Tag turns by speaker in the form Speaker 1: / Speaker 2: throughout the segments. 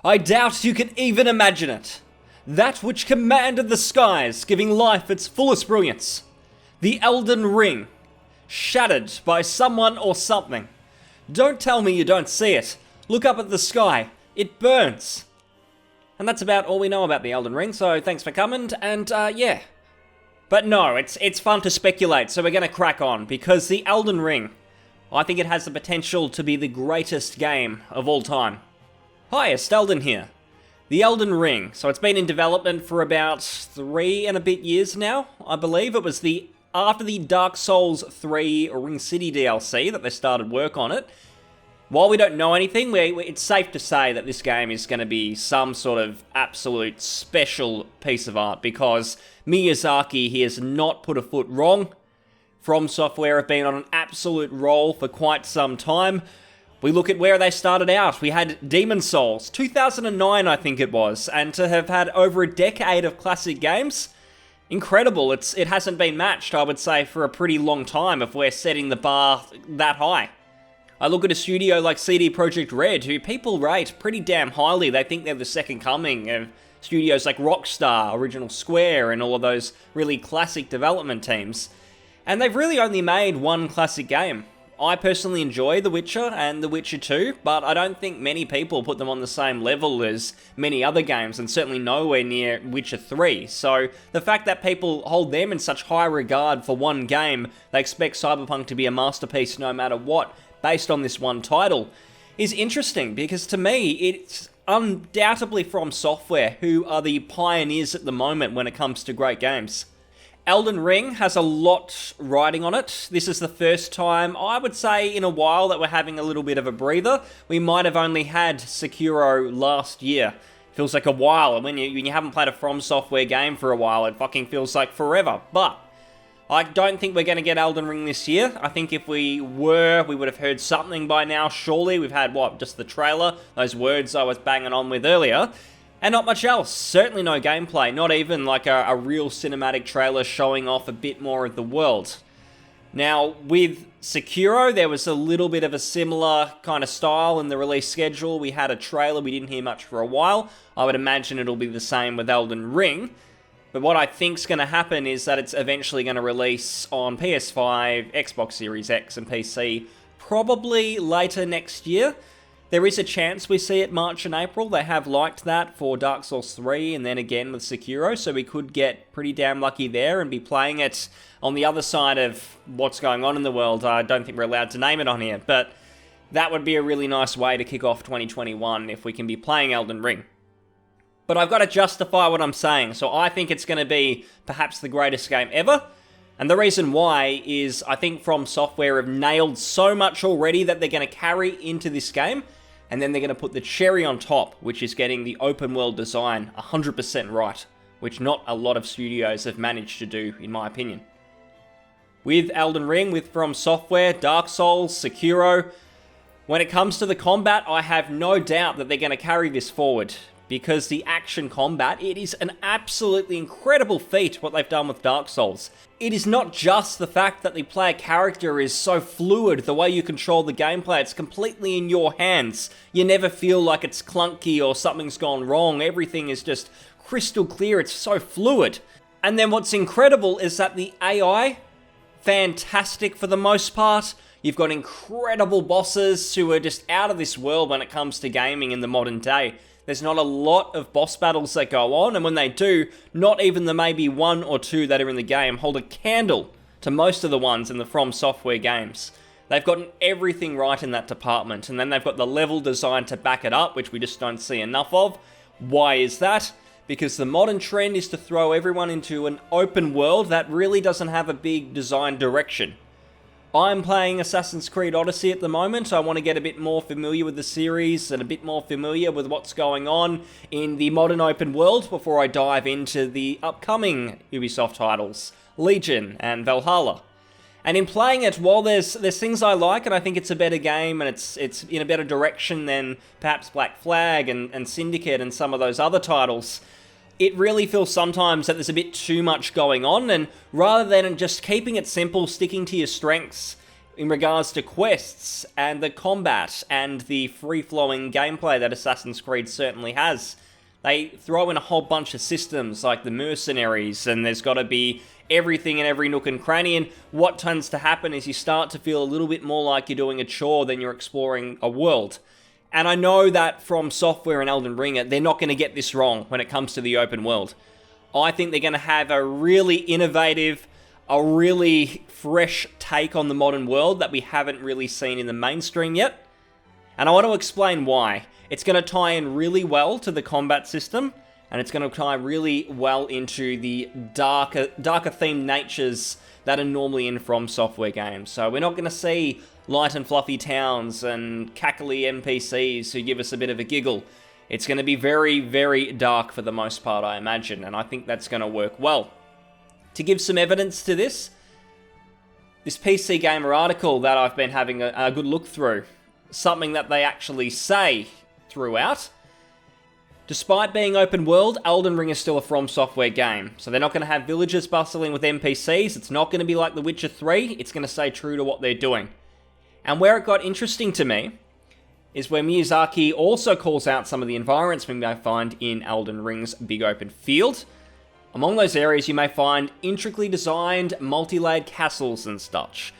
Speaker 1: I doubt you can even imagine it. That which commanded the skies, giving life its fullest brilliance. The Elden Ring. Shattered by someone or something. Don't tell me you don't see it. Look up at the sky. It burns. And that's about all we know about the Elden Ring, so thanks for coming, and yeah. But no, it's fun to speculate, so we're gonna crack on, because the Elden Ring, I think it has the potential to be the greatest game of all time. Hi, it's Elden here. The Elden Ring, so it's been in development for about 3 and a bit years now, I believe. It was after the Dark Souls 3 Ring City DLC that they started work on it. While we don't know anything, it's safe to say that this game is going to be some sort of absolute special piece of art, because Miyazaki, he has not put a foot wrong. From Software have been on an absolute roll for quite some time. We look at where they started out. We had Demon Souls, 2009 I think it was, and to have had over a decade of classic games, incredible. It hasn't been matched, I would say, for a pretty long time if we're setting the bar that high. I look at a studio like CD Projekt Red, who people rate pretty damn highly. They think they're the second coming of studios like Rockstar, Original Square, and all of those really classic development teams. And they've really only made one classic game. I personally enjoy The Witcher and The Witcher 2, but I don't think many people put them on the same level as many other games, and certainly nowhere near Witcher 3. So the fact that people hold them in such high regard for one game, they expect Cyberpunk to be a masterpiece no matter what, based on this one title, is interesting, because to me, it's undoubtedly From Software who are the pioneers at the moment when it comes to great games. Elden Ring has a lot riding on it. This is the first time, I would say, in a while that we're having a little bit of a breather. We might have only had Sekiro last year. Feels like a while, and when you haven't played a From Software game for a while, it fucking feels like forever. But I don't think we're going to get Elden Ring this year. I think if we were, we would have heard something by now, surely. We've had, just the trailer, those words I was banging on with earlier, and not much else. Certainly no gameplay, not even like a real cinematic trailer showing off a bit more of the world. Now, with Sekiro, there was a little bit of a similar kind of style in the release schedule. We had a trailer, we didn't hear much for a while. I would imagine it'll be the same with Elden Ring. But what I think's going to happen is that it's eventually going to release on PS5, Xbox Series X, and PC probably later next year. There is a chance we see it March and April. They have liked that for Dark Souls 3 and then again with Sekiro, so we could get pretty damn lucky there and be playing it on the other side of what's going on in the world. I don't think we're allowed to name it on here, but that would be a really nice way to kick off 2021 if we can be playing Elden Ring. But I've got to justify what I'm saying, so I think it's going to be perhaps the greatest game ever. And the reason why is I think From Software have nailed so much already that they're going to carry into this game, and then they're going to put the cherry on top, which is getting the open world design 100% right, which not a lot of studios have managed to do, in my opinion. With Elden Ring, with From Software, Dark Souls, Sekiro, when it comes to the combat, I have no doubt that they're going to carry this forward, because the action combat, it is an absolutely incredible feat what they've done with Dark Souls. It is not just the fact that the player character is so fluid, the way you control the gameplay, it's completely in your hands. You never feel like it's clunky or something's gone wrong. Everything is just crystal clear, it's so fluid. And then what's incredible is that the AI, fantastic for the most part. You've got incredible bosses who are just out of this world when it comes to gaming in the modern day. There's not a lot of boss battles that go on, and when they do, not even the maybe 1 or 2 that are in the game hold a candle to most of the ones in the From Software games. They've gotten everything right in that department, and then they've got the level design to back it up, which we just don't see enough of. Why is that? Because the modern trend is to throw everyone into an open world that really doesn't have a big design direction. I'm playing Assassin's Creed Odyssey at the moment. I want to get a bit more familiar with the series and a bit more familiar with what's going on in the modern open world before I dive into the upcoming Ubisoft titles, Legion and Valhalla. And in playing it, while there's things I like, and I think it's a better game, and it's in a better direction than perhaps Black Flag and Syndicate and some of those other titles, it really feels sometimes that there's a bit too much going on, and rather than just keeping it simple, sticking to your strengths, in regards to quests and the combat and the free-flowing gameplay that Assassin's Creed certainly has. They throw in a whole bunch of systems like the mercenaries, and there's got to be everything in every nook and cranny, and what tends to happen is you start to feel a little bit more like you're doing a chore than you're exploring a world. And I know that From Software and Elden Ring, they're not going to get this wrong when it comes to the open world. I think they're going to have a really innovative, a really fresh take on the modern world that we haven't really seen in the mainstream yet. And I want to explain why. It's going to tie in really well to the combat system, and it's going to tie really well into the darker themed natures that are normally in From Software games. So we're not going to see light and fluffy towns and cackly NPCs who give us a bit of a giggle. It's going to be very, very dark for the most part, I imagine, and I think that's going to work well. To give some evidence to this PC Gamer article that I've been having a good look through, something that they actually say throughout. Despite being open world, Elden Ring is still a From Software game. So they're not going to have villagers bustling with NPCs. It's not going to be like The Witcher 3. It's going to stay true to what they're doing. And where it got interesting to me is where Miyazaki also calls out some of the environments we may find in Elden Ring's big open field. Among those areas, you may find intricately designed, multi-layered castles and such.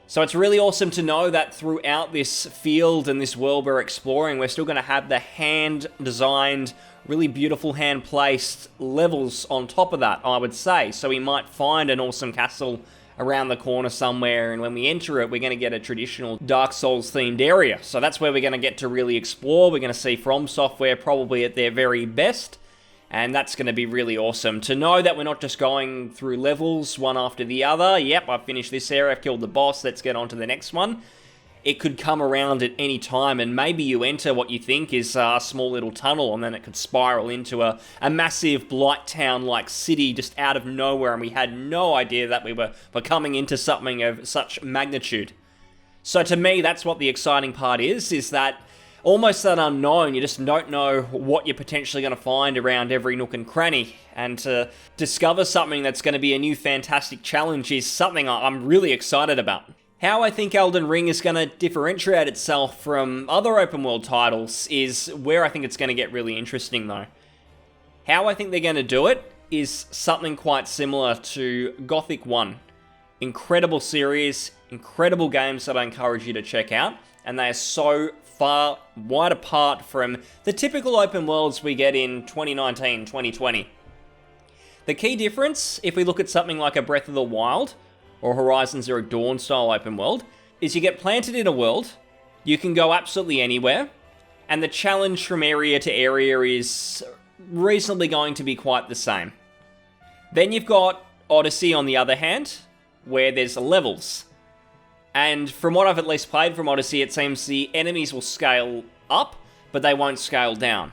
Speaker 1: So it's really awesome to know that throughout this field and this world we're exploring, we're still going to have the hand-designed, really beautiful hand-placed levels on top of that, I would say. So we might find an awesome castle around the corner somewhere, and when we enter it, we're going to get a traditional Dark Souls-themed area. So that's where we're going to get to really explore. We're going to see From Software probably at their very best. And that's going to be really awesome to know that we're not just going through levels one after the other. Yep, I've finished this area, I've killed the boss, let's get on to the next one. It could come around at any time, and maybe you enter what you think is a small little tunnel, and then it could spiral into a massive blight town-like city just out of nowhere, and we had no idea that we were coming into something of such magnitude. So to me, that's what the exciting part is that almost that unknown, you just don't know what you're potentially going to find around every nook and cranny, and to discover something that's going to be a new fantastic challenge is something I'm really excited about. How I think Elden Ring is going to differentiate itself from other open world titles is where I think it's going to get really interesting though. How I think they're going to do it is something quite similar to Gothic 1. Incredible series, incredible games that I encourage you to check out, and they are so far wide apart from the typical open worlds we get in 2019, 2020. The key difference, if we look at something like a Breath of the Wild or Horizon Zero Dawn style open world, is you get planted in a world, you can go absolutely anywhere, and the challenge from area to area is reasonably going to be quite the same. Then you've got Odyssey on the other hand, where there's levels. And from what I've at least played from Odyssey, it seems the enemies will scale up, but they won't scale down.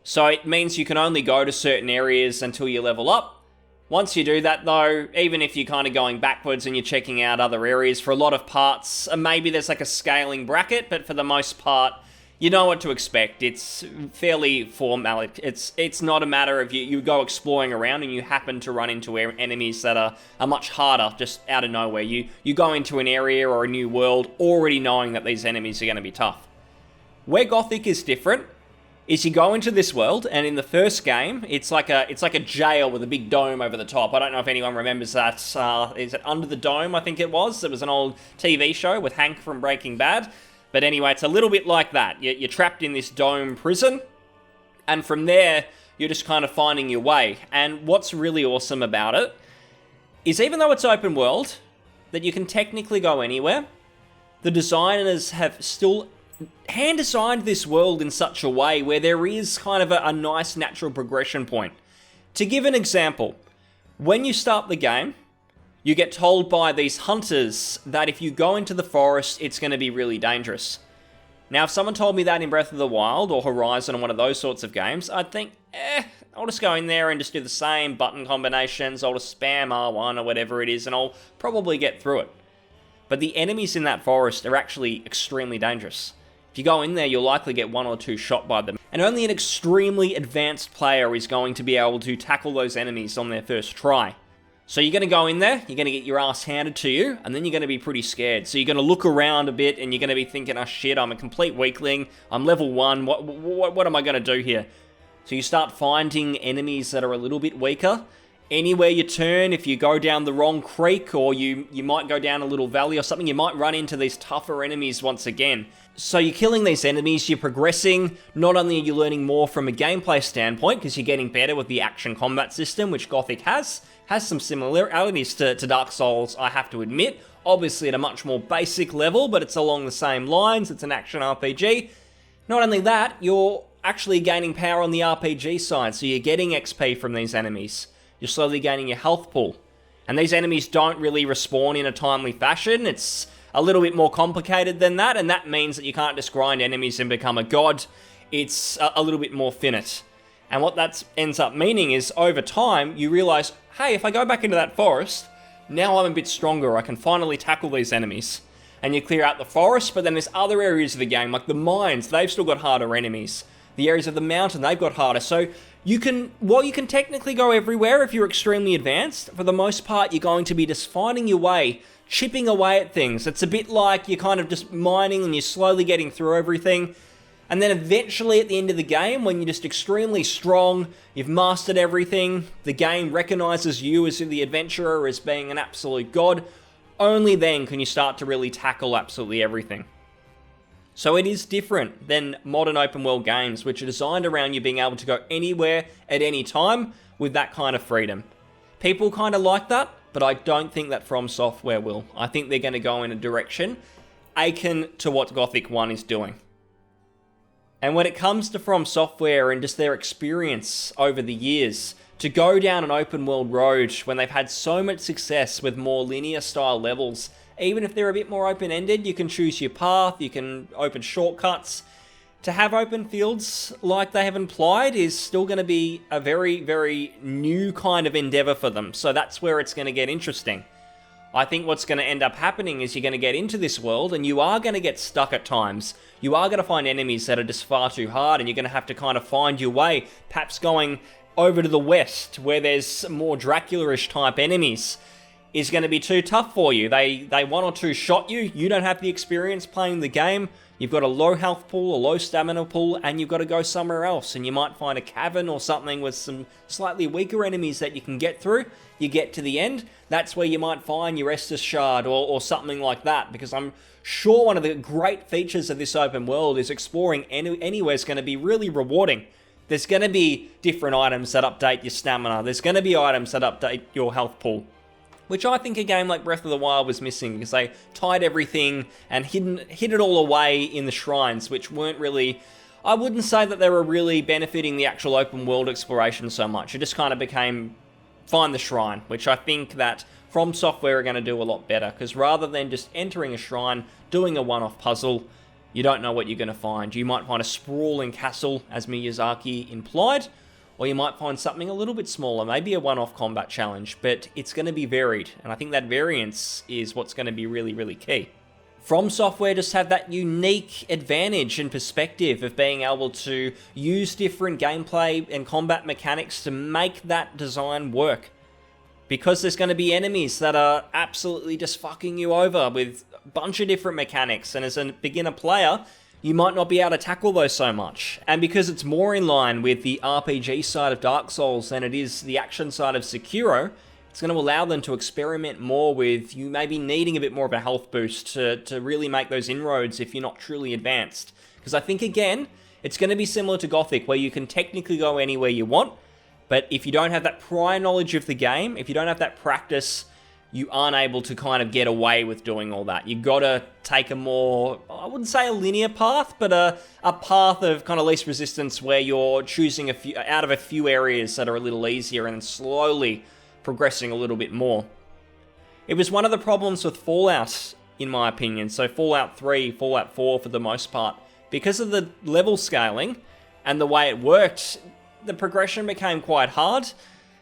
Speaker 1: So it means you can only go to certain areas until you level up. Once you do that though, even if you're kind of going backwards and you're checking out other areas, for a lot of parts, maybe there's like a scaling bracket, but for the most part, you know what to expect. It's fairly formal. It's not a matter of you go exploring around and you happen to run into enemies that are much harder just out of nowhere. You go into an area or a new world already knowing that these enemies are going to be tough. Where Gothic is different is you go into this world, and in the first game, it's like a jail with a big dome over the top. I don't know if anyone remembers that. Is it Under the Dome, I think it was? It was an old TV show with Hank from Breaking Bad. But anyway, it's a little bit like that. You're trapped in this dome prison, and from there, you're just kind of finding your way. And what's really awesome about it is even though it's open world, that you can technically go anywhere, the designers have still hand-designed this world in such a way where there is kind of a nice natural progression point. To give an example, when you start the game, you get told by these hunters that if you go into the forest, it's going to be really dangerous. Now, if someone told me that in Breath of the Wild or Horizon or one of those sorts of games, I'd think, I'll just go in there and just do the same button combinations, I'll just spam R1 or whatever it is, and I'll probably get through it. But the enemies in that forest are actually extremely dangerous. If you go in there, you'll likely get one or two shot by them. And only an extremely advanced player is going to be able to tackle those enemies on their first try. So you're going to go in there, you're going to get your ass handed to you, and then you're going to be pretty scared. So you're going to look around a bit, and you're going to be thinking, oh shit, I'm a complete weakling, I'm level 1, what am I going to do here? So you start finding enemies that are a little bit weaker. Anywhere you turn, if you go down the wrong creek, or you might go down a little valley or something, you might run into these tougher enemies once again. So you're killing these enemies, you're progressing. Not only are you learning more from a gameplay standpoint, because you're getting better with the action combat system, which Gothic has some similarities to Dark Souls, I have to admit. Obviously at a much more basic level, but it's along the same lines, it's an action RPG. Not only that, you're actually gaining power on the RPG side, so you're getting XP from these enemies. You're slowly gaining your health pool. And these enemies don't really respawn in a timely fashion. It's a little bit more complicated than that, and that means that you can't just grind enemies and become a god. It's a little bit more finite. And what that ends up meaning is, over time, you realize, hey, if I go back into that forest, now I'm a bit stronger, I can finally tackle these enemies. And you clear out the forest, but then there's other areas of the game, like the mines, they've still got harder enemies. The areas of the mountain, they've got harder. So you can technically go everywhere if you're extremely advanced, for the most part, you're going to be just finding your way, chipping away at things. It's a bit like you're kind of just mining and you're slowly getting through everything. And then eventually at the end of the game, when you're just extremely strong, you've mastered everything, the game recognizes you as the adventurer as being an absolute god, only then can you start to really tackle absolutely everything. So it is different than modern open world games, which are designed around you being able to go anywhere at any time with that kind of freedom. People kind of like that, but I don't think that From Software will. I think they're going to go in a direction akin to what Gothic 1 is doing. And when it comes to From Software and just their experience over the years, to go down an open world road when they've had so much success with more linear style levels, even if they're a bit more open-ended, you can choose your path, you can open shortcuts. To have open fields like they have implied is still going to be a very, very new kind of endeavor for them. So that's where it's going to get interesting. I think what's going to end up happening is you're going to get into this world and you are going to get stuck at times. You are going to find enemies that are just far too hard, and you're going to have to kind of find your way, perhaps going over to the west where there's more Dracula-ish type enemies is going to be too tough for you. They one or two shot you, you don't have the experience playing the game, you've got a low health pool, a low stamina pool, and you've got to go somewhere else, and you might find a cavern or something with some slightly weaker enemies that you can get through. You get to the end, that's where you might find your Estus Shard or something like that, because I'm sure one of the great features of this open world is exploring anywhere is going to be really rewarding. There's going to be different items that update your stamina, there's going to be items that update your health pool, which I think a game like Breath of the Wild was missing, because they tied everything and hid it all away in the shrines, which weren't really, I wouldn't say that they were really benefiting the actual open world exploration so much. It just kind of became find the shrine, which I think that From Software are going to do a lot better, because rather than just entering a shrine, doing a one-off puzzle, you don't know what you're going to find. You might find a sprawling castle, as Miyazaki implied, or you might find something a little bit smaller, maybe a one-off combat challenge, but it's going to be varied, and I think that variance is what's going to be really, really key. From Software just have that unique advantage and perspective of being able to use different gameplay and combat mechanics to make that design work. Because there's going to be enemies that are absolutely just fucking you over with a bunch of different mechanics, and as a beginner player, you might not be able to tackle those so much. And because it's more in line with the RPG side of Dark Souls than it is the action side of Sekiro, it's going to allow them to experiment more with you maybe needing a bit more of a health boost to really make those inroads if you're not truly advanced. Because I think, again, it's going to be similar to Gothic, where you can technically go anywhere you want, but if you don't have that prior knowledge of the game, if you don't have that practice, you aren't able to kind of get away with doing all that. You've got to take a more, I wouldn't say a linear path, but a path of kind of least resistance where you're choosing out of a few areas that are a little easier and slowly progressing a little bit more. It was one of the problems with Fallout, in my opinion. So Fallout 3, Fallout 4 for the most part. Because of the level scaling and the way it worked, the progression became quite hard.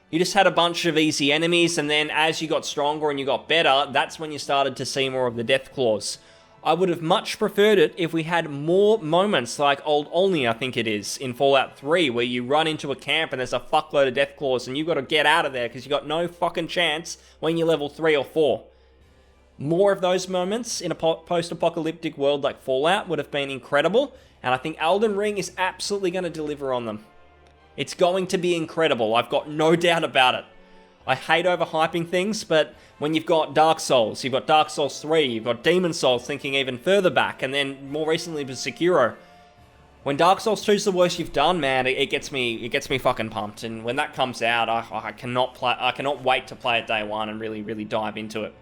Speaker 1: You just had a bunch of easy enemies, and then as you got stronger and you got better, that's when you started to see more of the death claws. I would have much preferred it if we had more moments like Old Olney, I think it is, in Fallout 3, where you run into a camp and there's a fuckload of deathclaws and you've got to get out of there because you got no fucking chance when you're level 3 or 4. More of those moments in a post-apocalyptic world like Fallout would have been incredible, and I think Elden Ring is absolutely going to deliver on them. It's going to be incredible, I've got no doubt about it. I hate overhyping things, but when you've got Dark Souls, you've got Dark Souls 3, you've got Demon Souls thinking even further back, and then more recently with Sekiro. When Dark Souls 2 is the worst you've done, man, it gets me fucking pumped. And when that comes out, I cannot wait to play it day one and really dive into it.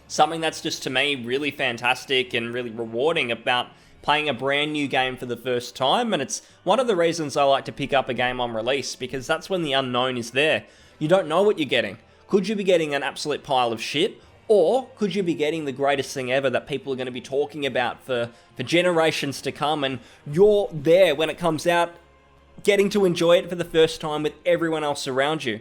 Speaker 1: Something that's just, to me, really fantastic and really rewarding about playing a brand new game for the first time, and it's one of the reasons I like to pick up a game on release, because that's when the unknown is there. You don't know what you're getting. Could you be getting an absolute pile of shit, or could you be getting the greatest thing ever that people are going to be talking about for generations to come, and you're there when it comes out, getting to enjoy it for the first time with everyone else around you.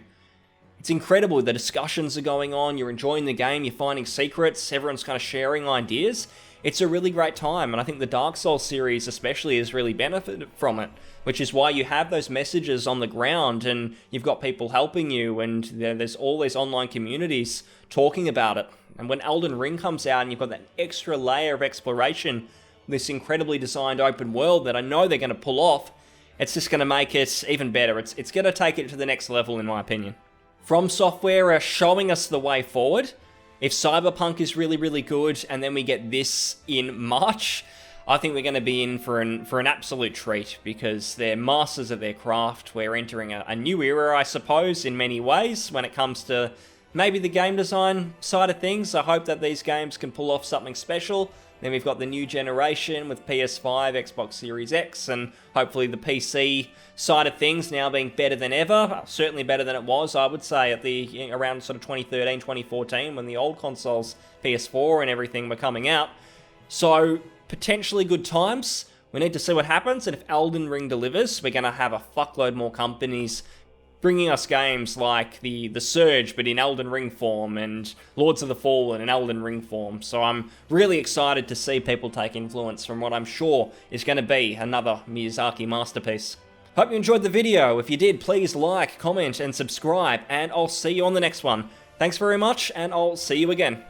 Speaker 1: It's incredible. The discussions are going on, you're enjoying the game, you're finding secrets, everyone's kind of sharing ideas. It's a really great time, and I think the Dark Souls series especially has really benefited from it, which is why you have those messages on the ground, and you've got people helping you, and there's all these online communities talking about it. And when Elden Ring comes out, and you've got that extra layer of exploration, this incredibly designed open world that I know they're going to pull off, it's just going to make it even better. It's going to take it to the next level, in my opinion. From Software are showing us the way forward. If Cyberpunk is really good, and then we get this in March, I think we're going to be in for an absolute treat, because they're masters of their craft. We're entering a new era, I suppose, in many ways, when it comes to maybe the game design side of things. I hope that these games can pull off something special. Then we've got the new generation with PS5, Xbox Series X, and hopefully the PC side of things now being better than ever. Certainly better than it was, I would say, at around sort of 2013, 2014, when the old consoles, PS4 and everything, were coming out. So, potentially good times. We need to see what happens, and if Elden Ring delivers, we're going to have a fuckload more companies bringing us games like the Surge, but in Elden Ring form, and Lords of the Fallen in Elden Ring form. So I'm really excited to see people take influence from what I'm sure is going to be another Miyazaki masterpiece. Hope you enjoyed the video. If you did, please like, comment, and subscribe, and I'll see you on the next one. Thanks very much, and I'll see you again.